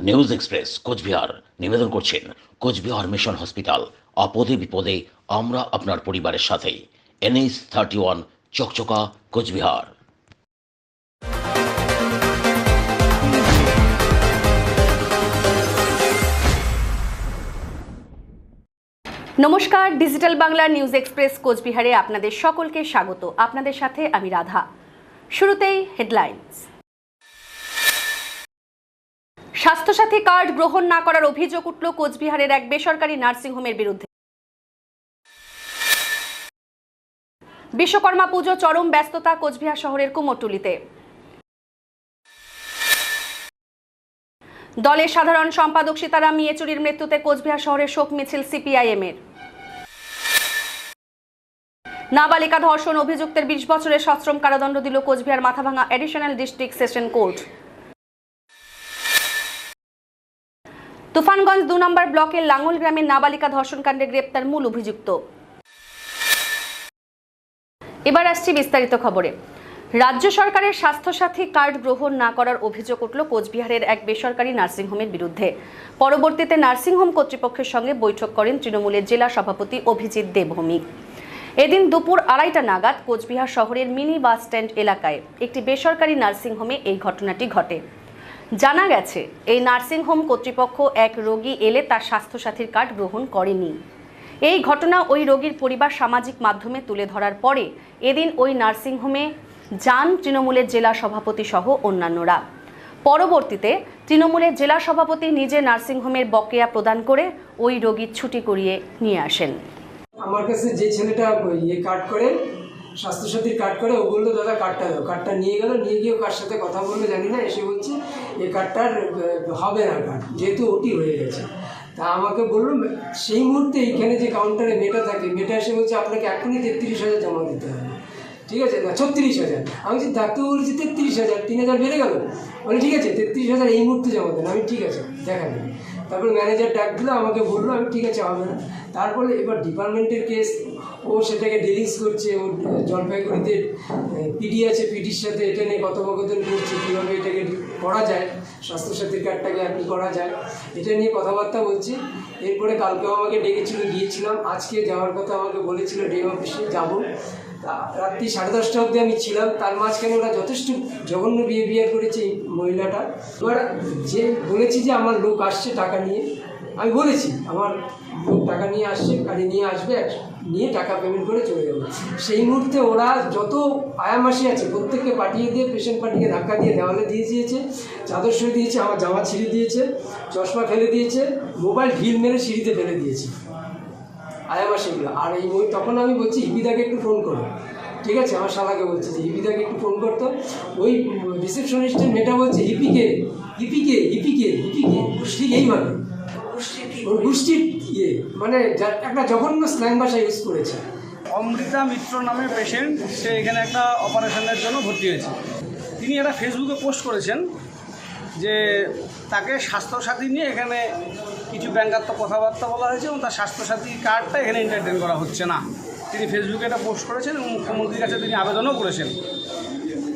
News express Cooch Behar নিবেদন করছেন Cooch Behar mission hospital. আপদে বিপদে আমরা আপনার পরিবারের সাথে। NH31 চকচকা কোচবিহার। নমস্কার, ডিজিটাল বাংলা নিউজ এক্সপ্রেস কোচবিহারে আপনাদের সকলকে স্বাগত। আপনাদের সাথে আমি রাধা। শুরুতেই হেডলাইন্স। স্বাস্থ্যসাথী কার্ড গ্রহণ না করার অভিযোগ উঠল কোচবিহারের এক বেসরকারি নার্সিংহোমের বিরুদ্ধে। বিশ্বকর্মা পুজো চরম ব্যস্ততা কোচবিহার শহরের কুমোরটুলিতে। দলের সাধারণ সম্পাদক সীতারাম ইয়েচুরির মৃত্যুতে কোচবিহার শহরের শোক মিছিল CPIM এর। নাবালিকা ধর্ষণ অভিযুক্তের 20 বছরের সশ্রম কারাদণ্ড দিল Cooch Behar Mathabhanga additional district session court. Tufanganj 2 number ব্লকের লাঙ্গল গ্রামের নাবালিকা ধর্ষণকাণ্ডে গ্রেপ্তার মূল অভিযুক্ত। এবার আসছি বিস্তারিত খবরে। রাজ্য সরকারের স্বাস্থ্যসাথী কার্ড গ্রহণ না করার অভিযোগ উঠল কোচবিহারের এক বেসরকারি নার্সিংহোমের বিরুদ্ধে। পরবর্তীতে নার্সিংহোম কর্তৃপক্ষের সঙ্গে বৈঠক করেন তৃণমূলের জেলা সভাপতি অভিজিৎ দেবভৌমিক। এদিন দুপুর 2:30 নাগাদ কোচবিহার শহরের মিনি বাস স্ট্যান্ড এলাকায় একটি বেসরকারি নার্সিংহোমে এই ঘটনাটি ঘটে। জানা গেছে, এই নার্সিংহোম কর্তৃপক্ষ এক রোগী এলে তার স্বাস্থ্যসাথীর কার্ড গ্রহণ করেনি। এই ঘটনা ওই রোগীর পরিবার সামাজিক মাধ্যমে তুলে ধরার পরে এদিন ওই নার্সিংহোমে যান তৃণমূলের জেলা সভাপতি সহ অন্যান্যরা। পরবর্তীতে তৃণমূলের জেলা সভাপতি নিজে নার্সিংহোমের বকেয়া প্রদান করে ওই রোগীর ছুটি করিয়ে নিয়ে আসেন। আমার কাছে যে ছেলেটা কার্ড করে, স্বাস্থ্যসাথীর কার্ড করে, ও বললো দাদা কার্ডটা দাও। কার্ডটা নিয়ে গেল, নিয়ে গিয়ে কার সাথে কথা বললো জানি না, এসে বলছে এই কার্ডটার হবে না কার্ড, যেহেতু ওটি হয়ে গেছে। তা আমাকে বললো সেই মুহূর্তে এইখানে যে কাউন্টারে মেয়েটা থাকে, মেয়েটা এসে বলছে আপনাকে এখনই 33,000 জমা দিতে হবে। ঠিক আছে, না 36,000। আমি বলছি ডাক্তার বলেছি 33,000, 3,000 বেড়ে গেল। বলে ঠিক আছে 33,000 এই মুহূর্তে জমা দেন। আমি ঠিক আছে দেখা যাবে। তারপরে ম্যানেজার ডাক দিল, আমাকে বললো, আমি ঠিক আছে হবে না। তারপরে এবার ডিপার্টমেন্টের কেস, ও সেটাকে ডিলিংস করছে। ও জলপাইগুড়িতে পিডি আছে, পিডির সাথে এটা নিয়ে কথোপকথন করছে কীভাবে এটাকে করা যায়, স্বাস্থ্যসাথীর কার্ডটাকে অ্যাপ্লাই করা যায়, এটা নিয়ে কথাবার্তা বলছি। এরপরে কালকেও আমাকে ডেকেছিল, গিয়েছিলাম। আজকে যাওয়ার কথা আমাকে বলেছিল ডিএম অফিসে যাবো। রাত্রি 10:30 অবধি আমি ছিলাম। তার মাঝখানে ওরা যথেষ্ট জঘন্য বিহেভিয়ার করেছে এই মহিলাটা। এবার যে বলেছি যে আমার লোক আসছে টাকা নিয়ে, আমি বলেছি আমার লোক টাকা নিয়ে আসছে, গাড়ি নিয়ে আসবে, নিয়ে টাকা পেমেন্ট করে চলে যাবে। সেই মুহূর্তে ওরা যত আয়ামাসি আছে প্রত্যেককে পাঠিয়ে দিয়ে, পেশেন্ট পাঠিয়ে ধাক্কা দিয়ে দেওয়ালে দিয়ে দিয়েছে, চাদর সরিয়ে দিয়েছে, আমার জামা ছিঁড়ে দিয়েছে, চশমা ফেলে দিয়েছে, মোবাইল ঢিল মেরে সিঁড়িতে ফেলে দিয়েছে আয়ামাসিগুলো। আর এই তখন আমি বলছি হিপিদাকে একটু ফোন করো। ঠিক আছে, আমার শালাকে বলছি যে হিপিদাকে একটু ফোন করতো। ওই রিসেপশনিস্টের মেয়েটা বলছে হিপিকে হিপিকে হিপিকে হিপিকে ঠিক এইভাবে ওর গোষ্ঠীর মানে একটা জঘন্য স্ল্যাং ভাষা ইউজ করেছে। অমৃতা মিত্র নামে পেশেন্ট, সে এখানে একটা অপারেশনের জন্য ভর্তি হয়েছে। তিনি একটা ফেসবুকে পোস্ট করেছেন যে তাকে স্বাস্থ্যসাথী নিয়ে এখানে কিছু ব্যঙ্গাত্মক কথাবার্তা বলা হয়েছে এবং তার স্বাস্থ্যসাথী কার্ডটা এখানে এন্টারটেন করা হচ্ছে না। তিনি ফেসবুকে এটা পোস্ট করেছেন এবং মুখ্যমন্ত্রীর কাছে তিনি আবেদনও করেছেন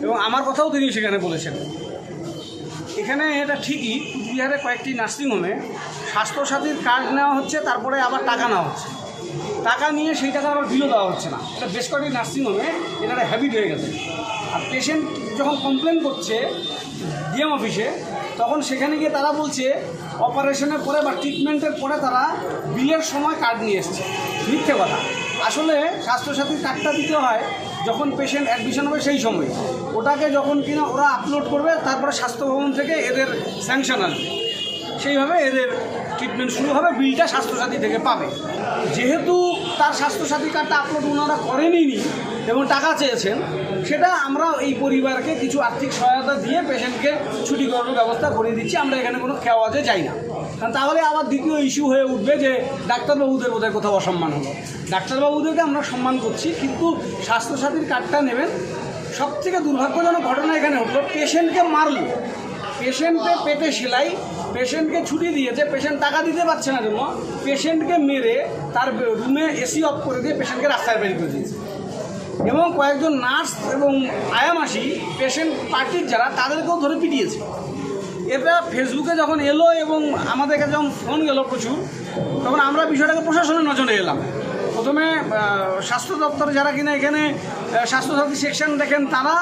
এবং আমার কথাও তিনি সেখানে বলেছেন। এখানে এটা ঠিকই কুচবিহারে কয়েকটি নার্সিংহোমে স্বাস্থ্যসাথীর কার্ড নেওয়া হচ্ছে, তারপরে আবার টাকা নেওয়া হচ্ছে, টাকা নিয়ে সেই টাকা আবার বিলও দেওয়া হচ্ছে না। এটা বেশ কয়েকটি নার্সিংহোমে এটা একটা হ্যাবিট হয়ে গেছে। আর পেশেন্ট যখন কমপ্লেন করছে ডিএম অফিসে, তখন সেখানে গিয়ে তারা বলছে অপারেশনের পরে বা ট্রিটমেন্টের পরে তারা বিলের সময় কার্ড নিয়ে এসছে। মিথ্যে কথা। আসলে স্বাস্থ্যসাথীর কার্ডটা দিতে হয় যখন পেশেন্ট অ্যাডমিশন হবে সেই সময়। ওটাকে যখন কিনা ওরা আপলোড করবে, তারপরে স্বাস্থ্য ভবন থেকে এদের স্যাংশন আসবে, সেইভাবে এদের ট্রিটমেন্ট শুরু হবে, বিলটা স্বাস্থ্যসাথী থেকে পাবে। যেহেতু তার স্বাস্থ্যসাথী কার্ডটা আপলোড ওনারা করেনই এবং টাকা চেয়েছেন, সেটা আমরা এই পরিবারকে কিছু আর্থিক সহায়তা দিয়ে পেশেন্টকে ছুটি করানোর ব্যবস্থা করে দিচ্ছি। আমরা এখানে কোনো খেওয়াজে যাই না, কারণ তাহলে আবার দ্বিতীয় ইস্যু হয়ে উঠবে যে ডাক্তারবাবুদের বোধহয় কোথাও অসম্মান হলো। ডাক্তারবাবুদেরকে আমরা সম্মান করছি, কিন্তু স্বাস্থ্যসাথীর কার্ডটা নেবেন। সবথেকে দুর্ভাগ্যজনক ঘটনা এখানে হলো, পেশেন্টকে মারলো, পেশেন্টের পেটে সেলাই, পেশেন্টকে ছুটি দিয়েছে, পেশেন্ট টাকা দিতে পারছে না জন্য পেশেন্টকে মেরে তার রুমে এসি অফ করে দিয়ে পেশেন্টকে রাস্তায় বের করে দিয়েছে। এবং কয়েকজন নার্স এবং আয়ামাসি পেশেন্ট পার্টির যারা, তাদেরকেও ধরে পিটিয়েছে। এটা ফেসবুকে যখন এলো এবং আমাদের কাছে যখন ফোন গেল প্রচুর, তখন আমরা বিষয়টাকে প্রশাসনের নজরে এলাম। প্রথমে স্বাস্থ্য দপ্তরে যারা কিনা এখানে স্বাস্থ্যসাথী সেকশন দেখেন তারা,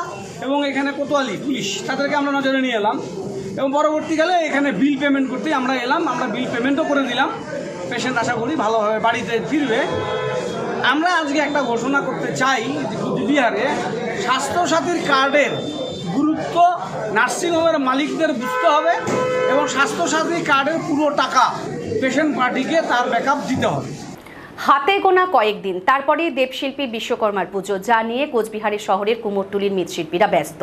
এবং এখানে কোতোয়ালি পুলিশ, তাদেরকে আমরা নজরে নিয়ে এলাম। এবং পরবর্তীকালে এখানে বিল পেমেন্ট করতেই আমরা এলাম, আমরা বিল পেমেন্টও করে দিলাম। পেশেন্ট আশা করি ভালোভাবে বাড়িতে ফিরবে। আমরা আজকে একটা ঘোষণা করতে চাই যে কোচবিহারে স্বাস্থ্যসাথীর কার্ডের গুরুত্ব নার্সিংহোমের মালিকদের বুঝতে হবে, এবং স্বাস্থ্যসাথী কার্ডের পুরো টাকা পেশেন্ট পার্টিকে তার ব্যাকআপ দিতে হবে। হাতে গোনা কয়েকদিন তারপরেই দেবশিল্পী বিশ্বকর্মার পুজো, যা নিয়ে কোচবিহারের শহরের কুমোরটুলির মৃৎশিল্পীরা ব্যস্ত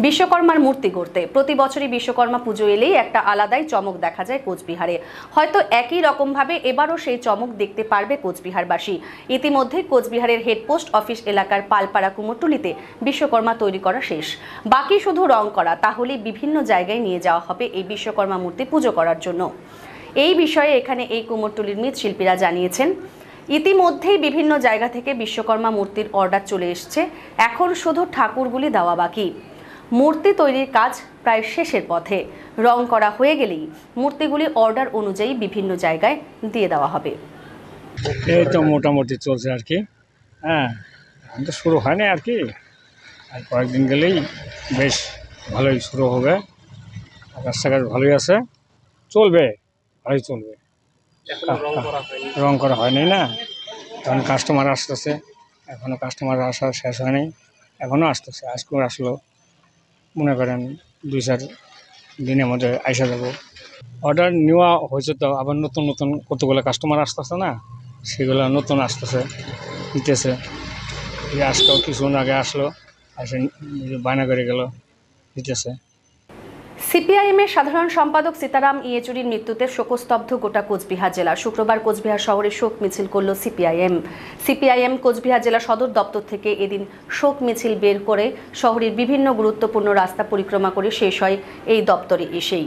বিশ্বকর্মার মূর্তি গড়তে। প্রতি বছরই বিশ্বকর্মা পুজো এলেই একটা আলাদাই চমক দেখা যায় কোচবিহারে। হয়তো একই রকমভাবে এবারও সেই চমক দেখতে পারবে কোচবিহারবাসী। ইতিমধ্যে কোচবিহারের হেডপোস্ট অফিস এলাকার পালপাড়া কুমোরটুলিতে বিশ্বকর্মা তৈরি করা শেষ, বাকি শুধু রং করা। তাহলেই বিভিন্ন জায়গায় নিয়ে যাওয়া হবে এই বিশ্বকর্মা মূর্তি পুজো করার জন্য। এই বিষয়ে এখানে এই কুমোরটুলির মৃৎশিল্পীরা জানিয়েছেন, ইতিমধ্যেই বিভিন্ন জায়গা থেকে বিশ্বকর্মা মূর্তির অর্ডার চলে এসছে, এখন শুধু ঠাকুরগুলি দেওয়া বাকি। মূর্তি তৈরির কাজ প্রায় শেষের পথে, রং করা হয়ে গেলেই মূর্তিগুলি অর্ডার অনুযায়ী বিভিন্ন জায়গায় দিয়ে দেওয়া হবে। এই তো মোটামুটি চলছে আর কি। হ্যাঁ, এখন তো শুরু হয়নি আর কি, আর কয়েকদিন গেলেই বেশ ভালোই শুরু হবে। রাস্তাঘাট ভালোই আছে, চলবে, ভালোই চলবে। রং করা হয়নি না, তখন কাস্টমার আসতেছে, এখনও কাস্টমার আসা শেষ হয়নি, এখনও আসতেছে। আজকেও আসলো, মনে করেন 2-4 দিনের মধ্যে আইসা যাবো। অর্ডার নেওয়া হয়েছে, তো আবার নতুন নতুন কতগুলো কাস্টমার আসতেছে না, সেগুলো নতুন আসতেছে, নিতেছে। এই আজকেও কিছুক্ষণ আগে আসলো, এসে বায়না করে গেল, নিতেছে। সিপিআইএমের সাধারণ সম্পাদক সীতারাম ইয়েচুরির মৃত্যুতে শোকস্তব্ধ গোটা কোচবিহার জেলা। শুক্রবার কোচবিহার শহরে শোক মিছিল করল সিপিআইএম কোচবিহার জেলা সদর দপ্তর থেকে এদিন শোক মিছিল বের করে শহরের বিভিন্ন গুরুত্বপূর্ণ রাস্তা পরিক্রমা করে শেষ হয় এই দপ্তরে এসেই।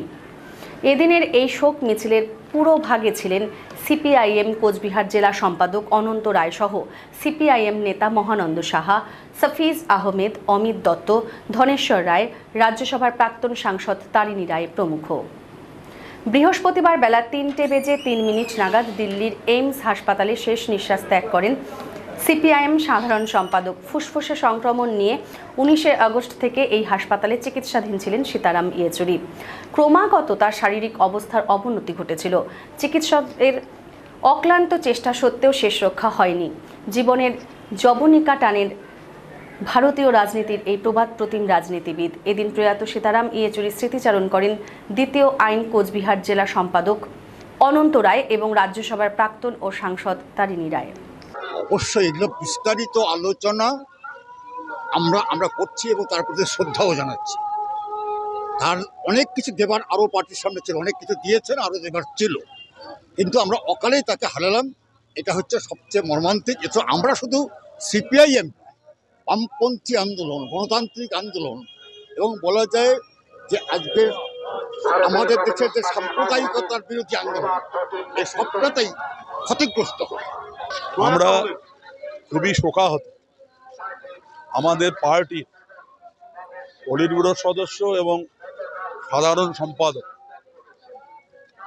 এদিনের এই শোক মিছিলের পুরো ভাগে ছিলেন সিপিআইএম কোচবিহার জেলা সম্পাদক অনন্ত রায় সহ সিপিআইএম নেতা মহানন্দ সাহা, সাফিজ আহমেদ, অমিত দত্ত, ধনেশ্বর রায়, রাজ্যসভার প্রাক্তন সাংসদ তারিণী রায় প্রমুখ। বৃহস্পতিবার বেলা 3:03 নাগাদ দিল্লির এইমস হাসপাতালে শেষ নিঃশ্বাস ত্যাগ করেন সিপিআইএম সাধারণ সম্পাদক। ফুসফুসে সংক্রমণ নিয়ে 19 আগস্ট থেকে এই হাসপাতালে চিকিৎসাধীন ছিলেন সীতারাম ইয়েচুরি। ক্রমাগত তার শারীরিক অবস্থার অবনতি ঘটেছিল। চিকিৎসকদের অক্লান্ত চেষ্টা সত্ত্বেও শেষ রক্ষা হয়নি। জীবনের যবনিকা টানের ভারতীয় রাজনীতির এই প্রবাদ প্রতিম রাজনীতিবিদ। এদিন প্রয়াত সীতারাম ইয়েচুরি স্মৃতিচারণ করেন দ্বিতীয় আইন কোচবিহার জেলা সম্পাদক অনন্ত রায় এবং রাজ্যসভার প্রাক্তন ও সাংসদ তারিণী রায়। অবশ্যই এগুলো বিস্তারিত আলোচনা আমরা করছি এবং তার প্রতি শ্রদ্ধাও জানাচ্ছি। তার অনেক কিছু দেবার আরও পার্টির সামনে ছিল, অনেক কিছু দিয়েছেন, আরও দেবার ছিল, কিন্তু আমরা অকালেই তাকে হারালাম। এটা হচ্ছে সবচেয়ে মর্মান্তিক। এটা আমরা শুধু সিপিআইএম বামপন্থী আন্দোলন, গণতান্ত্রিক আন্দোলন, এবং বলা যায় যে আজকে আমাদের দেশের যে সাম্প্রদায়িকতার বিরোধী আন্দোলন, এই সবটাতেই ক্ষতিগ্রস্ত হয়। আমরা খুবই শোকাহত। আমাদের পার্টির পলিট ব্যুরোর সদস্য এবং সাধারণ সম্পাদক,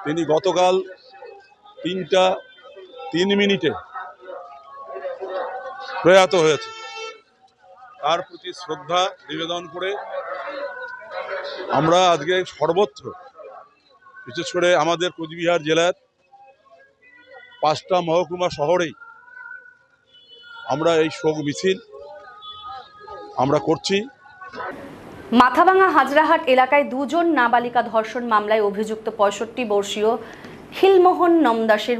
তিনি গতকাল 3:03 প্রয়াত হয়েছে। তার প্রতি শ্রদ্ধা নিবেদন করে আমরা আজকে সর্বত্র, বিশেষ করে আমাদের কোচবিহার জেলার 5টা মহকুমা শহরেই আমরা এই শোক মিছিল আমরা করছি। মাথাভাঙা হাজরাহাট এলাকায় 2 জন নাবালিকা ধর্ষণ মামলায় অভিযুক্ত 65 বর্ষীয় খিলমোহন নমদাসের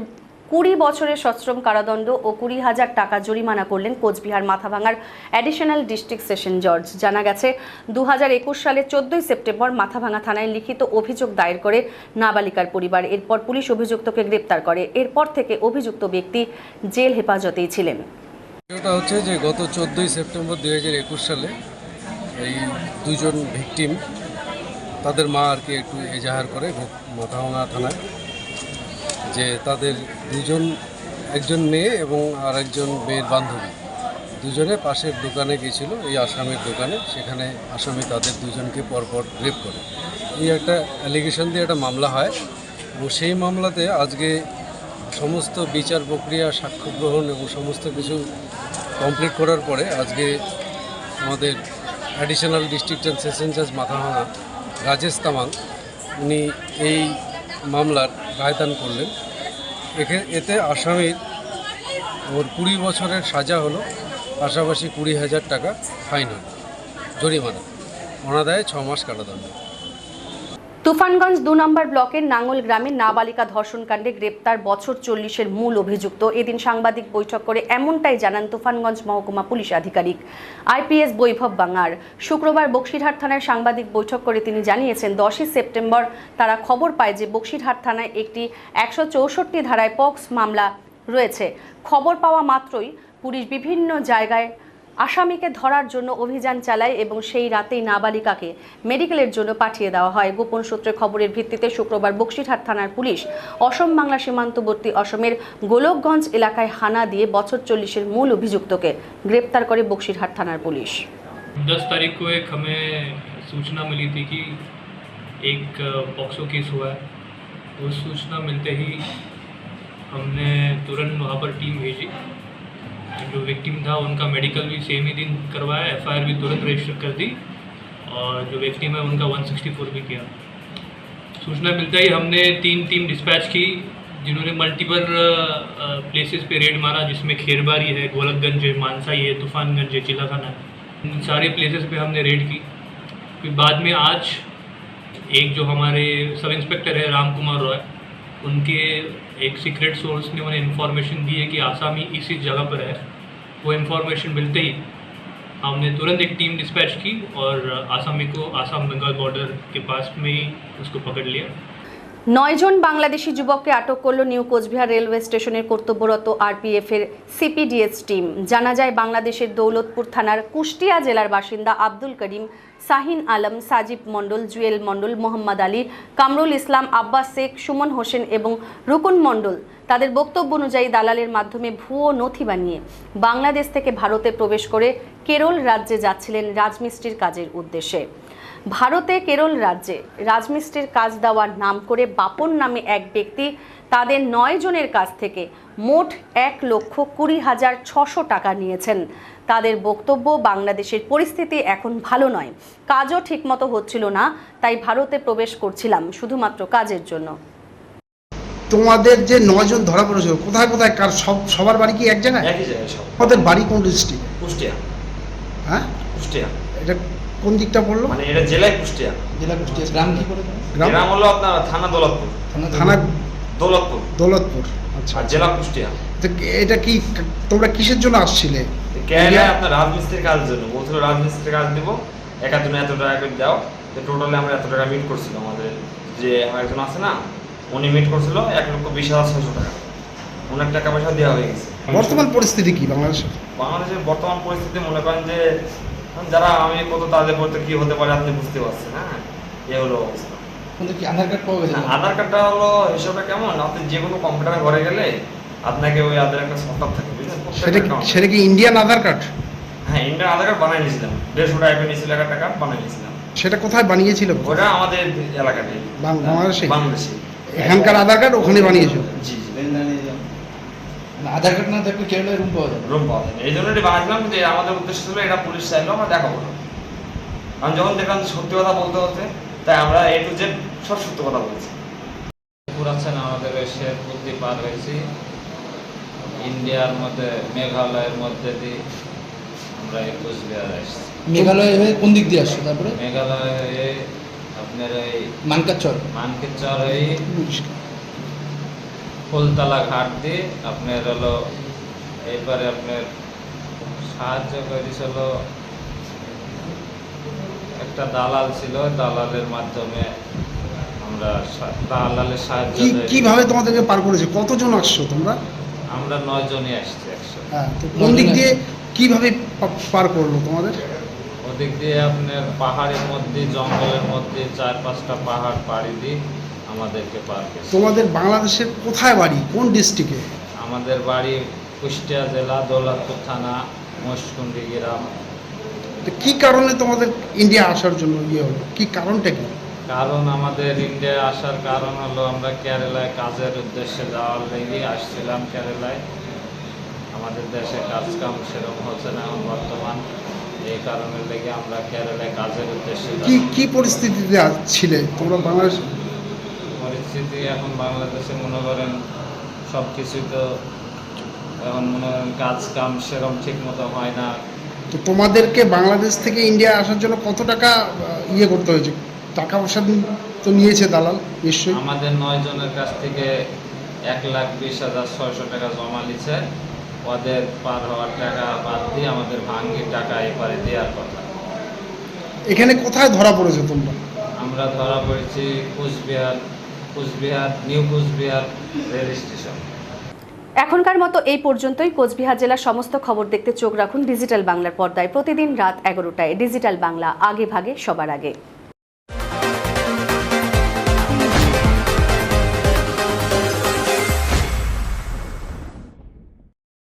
20 বছরের সশ্রম কারাদণ্ড ও 20,000 টাকা জরিমানা করলেন কোচবিহার মাথাভাঙার অ্যাডিশনাল ডিস্ট্রিক্ট সেশন জজ। জানা গেছে 2021 সালের 14 সেপ্টেম্বর মাথাভাঙা থানায় লিখিত অভিযোগ দায়ের করে নাবালিকার পরিবার। এরপর পুলিশ অভিযুক্তকে গ্রেপ্তার করে। এরপর থেকে অভিযুক্ত ব্যক্তি জেল হেফাজতেই ছিলেন। এটা হচ্ছে যে গত 14 সেপ্টেম্বর 2021 সালে এই 2 জন ভিকটিম, তাদের মা আর কি একটু এজাহার করে মাথাভাঙা থানায় যে তাদের 2 জন, একজন মেয়ে এবং আর একজন মেয়ের বান্ধবী, 2 জনে পাশের দোকানে গিয়েছিল, এই আসামের দোকানে। সেখানে আসামি তাদের 2 জনকে পরপর রেপ করে এই একটা অ্যালিগেশন দিয়ে একটা মামলা হয় এবং সেই মামলাতে আজকে সমস্ত বিচার প্রক্রিয়া, সাক্ষ্য গ্রহণ এবং সমস্ত কিছু কমপ্লিট করার পরে আজকে আমাদের অ্যাডিশনাল ডিস্ট্রিক্ট অ্যান্ড সেশন জাজ মাথাভাঙা রাজেশ তামাং উনি এই মামলার রায়দান করলেন। এতে আসামির ওর 20 বছরের সাজা হলো, পাশাপাশি 20,000 টাকা ফাইন হল, জরিমানা, অনাদায়ে 6 মাস কারাদণ্ড। তুফানগঞ্জ 2 নম্বর ব্লকের নাঙ্গল গ্রামে নাবালিকা ধর্ষণকাণ্ডে গ্রেপ্তার বছর 40-এর মূল অভিযুক্ত। এদিন সাংবাদিক বৈঠক করে এমনটাই জানান তুফানগঞ্জ মহকুমা পুলিশ আধিকারিক IPS বৈভব বাঙার। শুক্রবার বক্সিরহাট থানায় সাংবাদিক বৈঠক করে তিনি জানিয়েছেন 10ই সেপ্টেম্বর তারা খবর পায় যে বক্সিরহাট থানায় একটি 164 ধারায় পক্স মামলা রয়েছে। খবর পাওয়া মাত্রই পুলিশ বিভিন্ন জায়গায় আসামিকে ধরার জন্য অভিযান চালায় এবং সেই রাতেই নাবালিকাকে মেডিকেলের জন্য পাঠিয়ে দেওয়া হয়। গোপন সূত্রে খবরের ভিত্তিতে শুক্রবার বক্সিরহাট থানার পুলিশ অসম বাংলা সীমান্তবর্তী অসমের গোলকগঞ্জ এলাকায় হানা দিয়ে বছর 40-এর মূল অভিযুক্তকে গ্রেপ্তার করে বক্সিরহাট থানার পুলিশ। 10 तारीख को एक हमें सूचना मिली थी कि एक पॉक्सो केस हुआ है। उस सूचना मिलते ही हमने तुरंत वहाँ पर टीम भेजी। जो विक्टिम था उनका मेडिकल भी सेम ही दिन करवाया, FIR भी तुरंत रजिस्टर कर दी और जो विक्टिम है उनका 164 भी किया। सूचना मिलते ही हमने 3 टीम डिस्पैच की जिन्होंने मल्टीपल प्लेसेस पे रेड मारा, जिसमें खेरबारी है, गोलकगंज है, मानसाई है, तूफानगंज है, चिलाखाना है। इन सारे प्लेसेस पे हमने रेड की। फिर बाद में आज एक जो हमारे सब इंस्पेक्टर है राम कुमार रॉय, उनके एक सीक्रेट सोर्स ने उन्हें इन्फॉर्मेशन दी है कि आसामी इसी जगह पर है। वो इन्फॉर्मेशन मिलते ही हमने तुरंत एक टीम डिस्पैच की और आसामी को आसाम बंगाल बॉर्डर के पास में ही उसको पकड़ लिया। 9 জন বাংলাদেশি যুবককে আটক করল নিউ কোচবিহার রেলওয়ে স্টেশনের কর্তব্যরত RPF এর CPDS টিম। জানা যায় বাংলাদেশের দৌলতপুর থানার কুষ্টিয়া জেলার বাসিন্দা আব্দুল করিম, শাহিন আলম, সাজিব মণ্ডল, জুয়েল মণ্ডল, মোহাম্মদ আলী, কামরুল ইসলাম, আব্বাস শেখ, সুমন হোসেন এবং রুকুন মণ্ডল তাদের বক্তব্য অনুযায়ী দালালের মাধ্যমে ভুয়ো নথি বানিয়ে বাংলাদেশ থেকে ভারতে প্রবেশ করে কেরল রাজ্যে যাচ্ছিলেন রাজমিস্ত্রির কাজের উদ্দেশ্যে। ভারতে কেরল রাজ্যে রাজমিস্ত্রির কাজ দেওয়ার নাম করে বাপন নামে এক ব্যক্তি তাদের 9 জনের কাছ থেকে মোট 1,20,600 টাকা নিয়েছেন। তাদের বক্তব্য বাংলাদেশের পরিস্থিতি এখন ভালো নয়, কাজও ঠিকমতো হচ্ছিল না, তাই ভারতে প্রবেশ করছিলাম শুধুমাত্র কাজের জন্য। তোমাদের যে 9 জন ধরা পড়েছে কোথায় কোথায় কার সবার বাড়ি কি এক জায়গায়? একই জায়গায় সব। আমাদের বাড়ি কোন ডিস্ট্রিক্ট? কুষ্টিয়া। হ্যাঁ, কুষ্টিয়া। এটা কোন দিকটা পড়লো? মানে এটা জেলায় কুষ্টিয়া। জেলা কুষ্টিয়া। গ্রাম কি করে? গ্রাম হলো আপনার থানা দৌলতপুর। থানা দৌলতপুর। দৌলতপুর, আচ্ছা। আর জেলা কুষ্টিয়া। তো এটা কি তোমরা কিসের জন্য আসছিলে? কেরালায় আপনার রাজমিস্ত্রির কাজের জন্য বলছিল, রাজমিস্ত্রির কাজ দিব, একার জন্য এত টাকা করে দাও। তো টোটালি আমরা এত টাকা মিট করছিল, আমাদের যে একজন আছে না উনি মিট করছিল 1,20,600 টাকা। অনেক টাকা পয়সা দেওয়া হয়ে গেছে। বর্তমান পরিস্থিতি কি বাংলাদেশের? বাংলাদেশের বর্তমান পরিস্থিতি মনে করেন যে যারা আমি কত তাদের বলতে কি হতে পারে আপনি বুঝতে পারছেন। হ্যাঁ, এ হলো অবস্থা। কি আধার কার্ড পাওয়া গেছে? আধার কার্ডটা হলো হিসাবটা কেমন, আপনি যে কোনো কম্পিউটারে ঘরে গেলে আপনাকে ওই আধার একটা সফটওয়্যার থাকে, বুঝলেন? সেটা কি ইন্ডিয়ান আধার কার্ড? হ্যাঁ, ইন্ডিয়ান আধার কার্ড বানিয়ে নিয়েছিলাম, 150 টাকা নিয়েছিল, 1 টাকা বানিয়ে নিয়েছিলাম। সেটা কোথায় বানিয়েছিল? ওটা আমাদের এলাকাতে, বাংলাদেশে। বাংলাদেশে এখানকার আধার কার্ড ওখানে বানিয়েছিল? জি জি। আধার কার্ড না থাকলে কেরালায় রুম পাওয়া যাবে? রুম পাওয়া যায়। এই জন্য এটা বানাইছিলাম যে আমাদের উদ্দেশ্য ছিল এটা পুলিশ চাইলো আমরা দেখাবো না। আমি যখন দেখলাম সত্যি কথা বলতে হচ্ছে, তাই আমরা A to Z সব সত্য কথা বলছি। পুরাছেন আমাদের এসে বুদ্ধি পার হয়েছি ইন্ডিয়ার মধ্যে, মেঘালয়ের মধ্যে দিয়ে আমরা এই কোচবিহার আসছি। মেঘালয় হয়ে কোন দিক দিয়ে আসছো? তারপরে মেঘালয় হয়ে আপনার এই মানকাচর হয়ে ফুলতলা ঘাট দিয়ে আপনার হলো এবারে আপনার সাহায্য করেছিল একটা দালাল ছিল, দালালের মাধ্যমে আমরা দালালের সাহায্য। কিভাবে তোমাদেরকে পার করেছে? কতজন আসছো তোমরা? আমরা 9 জনই আসছি একসাথে। হ্যাঁ, তো কোন দিক দিয়ে কিভাবে পার করলো তোমাদের? ওদিক দিয়ে আপনার পাহাড়ের মধ্যে, জঙ্গলের মধ্যে 4-5টা পাহাড় পাড়ি দিয়ে আমাদেরকে পার করেছে। তোমাদের বাংলাদেশের কোথায় বাড়ি, কোন ডিস্ট্রিক্টে? আমাদের বাড়ি কুষ্টিয়া জেলা, দৌলতপুর থানা, মহেশকুন্ডি গ্রাম। কি কারণে তোমাদের ইন্ডিয়া আসার জন্য ইয়ে হলো, কি কারণটা কি? কারণ আমাদের ইন্ডিয়ায় আসার কারণ হলো আমরা কেরালায় কাজের উদ্দেশ্যে যাওয়ার লেগে আসছিলাম কেরালায়। আমাদের দেশে কাজ কাম সেরকম হচ্ছে না এখন বর্তমান, এই কারণের লেগে আমরা কেরালায় কাজের উদ্দেশ্যে কি কি পরিস্থিতিতে ছিলে তোমরা বাংলাদেশ? পরিস্থিতি এখন বাংলাদেশে মনে করেন সব কিছুই তো এখন মনে করেন কাজ কাম সেরকম ঠিক মতো হয় না। তো তোমাদেরকে বাংলাদেশ থেকে ইন্ডিয়া আসার জন্য কত টাকা ইয়ে করতে হয়েছে? টাকা পয়সা তো নিয়েছে দালাল নিশ্চয়ই। আমাদের 9 জনের কাছ থেকে 1,20,600 টাকা জমা নিচ্ছে। ওদের পার হওয়ার টাকা বাদ দিয়ে আমাদের ভাঙ্গির টাকা এপারে দেওয়ার কথা। এখানে কোথায় ধরা পড়েছে তোমরা? আমরা ধরা পড়েছি Cooch Behar new Cooch Behar rail station. এখনকার মতো এই পর্যন্তই। কোচবিহার জেলার সমস্ত খবর দেখতে চোখ রাখুন ডিজিটাল বাংলার পর্দায় প্রতিদিন রাত 11টায়। ডিজিটাল বাংলা, আগে ভাগে সবার আগে।